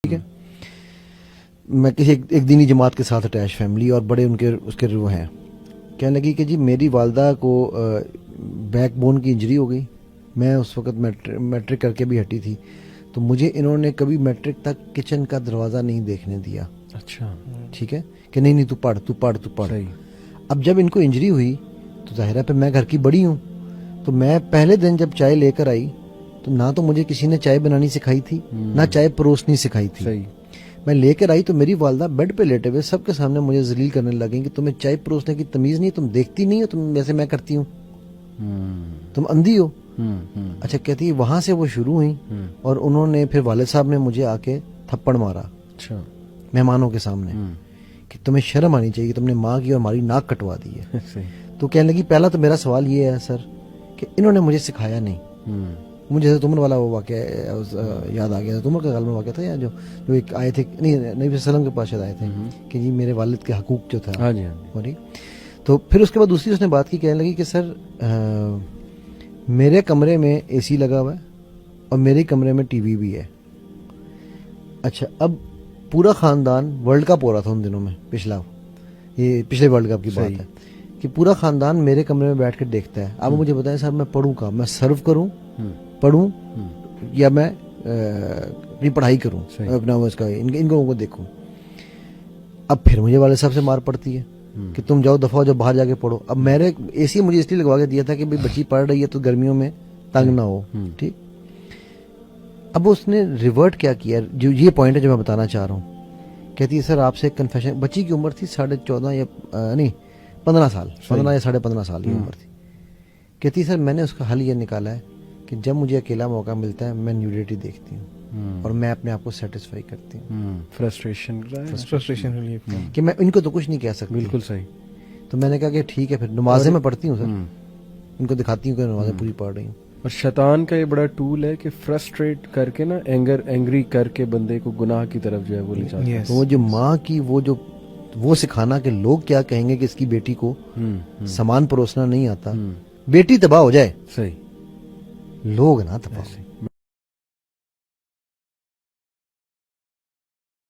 ٹھیک ہے. میں کسی ایک دینی جماعت کے ساتھ اٹیچ فیملی اور بڑے ان کے اس کے وہ ہیں. کہنے لگی کہ جی میری والدہ کو بیک بون کی انجری ہو گئی. میں اس وقت میٹرک کر کے بھی ہٹی تھی, تو مجھے انہوں نے کبھی میٹرک تک کچن کا دروازہ نہیں دیکھنے دیا. اچھا ٹھیک ہے کہ نہیں تو پڑھ. اب جب ان کو انجری ہوئی تو ظاہر ہے پھر میں گھر کی بڑی ہوں, تو میں پہلے دن جب چائے لے کر آئی تو نہ تو مجھے کسی نے چائے بنانی سکھائی تھی نہ چائے پروسنی سکھائی تھی. میں لے کر آئی تو میری والدہ بیڈ پہ لیٹے ہوئے سب کے سامنے مجھے ذلیل کرنے لگیں کہ تمہیں چائے پروسنے کی تمیز نہیں, تم دیکھتی نہیں ہو, تم جیسے میں کرتی ہوں, تم اندھی ہو. اچھا کہتی ہے وہاں سے وہ شروع ہوئی اور انہوں نے پھر والد صاحب نے مجھے آ کے تھپڑ مارا مہمانوں کے سامنے کہ تمہیں شرم آنی چاہیے, تم نے ماں کی اور ہماری ناک کٹوا دی ہے. تو کہنے لگی پہلا تو میرا سوال یہ ہے سر کہ انہوں نے مجھے سکھایا نہیں. مجھے جیسے تمر والا وہ واقعہ یاد آ گیا, تمر کا غالب واقعہ تھا یا جو ایک آئے تھے نبی صلی اللہ علیہ وسلم کے پاس آئے تھے کہ جی میرے والد کے حقوق جو تھا. تو پھر اس کے بعد دوسری اس نے بات کی, کہنے لگی کہ سر میرے کمرے میں اے سی لگا ہوا ہے اور میرے کمرے میں ٹی وی بھی ہے. اچھا اب پورا خاندان ورلڈ کپ ہو رہا تھا ان دنوں میں, پچھلے ورلڈ کپ کی بات ہے کہ پورا خاندان میرے کمرے میں بیٹھ کے دیکھتا ہے. اب مجھے بتائیں صاحب میں پڑھوں کا, میں سرو کروں پڑھوں یا میں اپنی پڑھائی کروں اپنا اس کا ان کو دیکھوں. اب پھر مجھے والد صاحب سے مار پڑتی ہے کہ تم جاؤ دفعہ جب باہر جا کے پڑھو. اب میرے اے سی مجھے اس لیے لگوا کے دیا تھا کہ بچی پڑھ رہی ہے تو گرمیوں میں تنگ نہ ہو. ٹھیک, اب اس نے ریورٹ کیا جو یہ پوائنٹ ہے جو میں بتانا چاہ رہا ہوں. کہتی ہے سر آپ سے ایک کنفیشن, بچی کی عمر تھی 14.5 یا 15 سال, 15 یا 15.5 سال کی عمر تھی. کہتی ہے سر میں نے اس کا حل یہ نکالا ہے کہ جب مجھے اکیلا موقع ملتا ہے میں نیوڈیٹی دیکھتی ہوں اور میں اپنے آپ کو سیٹسفائی کرتی ہوں. فرسٹریشن کہ میں ان کو تو کچھ نہیں کہہ سکتی. بالکل صحیح. تو میں نے کہا کہ ٹھیک ہے پھر نمازیں میں پڑھتی ہوں سر, ان کو دکھاتی ہوں کہ نمازیں پوری پڑھ رہی ہوں. اور شیطان کا یہ بڑا ٹول ہے کہ فرسٹریٹ کر کے نا اینگری کر کے بندے کو گناہ کی طرف جو ہے وہ لے جاتا ہے. تو وہ جو ماں کی وہ سکھانا کہ لوگ کیا کہیں گے کہ اس کی بیٹی کو سامان پروسنا نہیں آتا, بیٹی تباہ ہو جائے, صحیح, لوگ نا تباہ.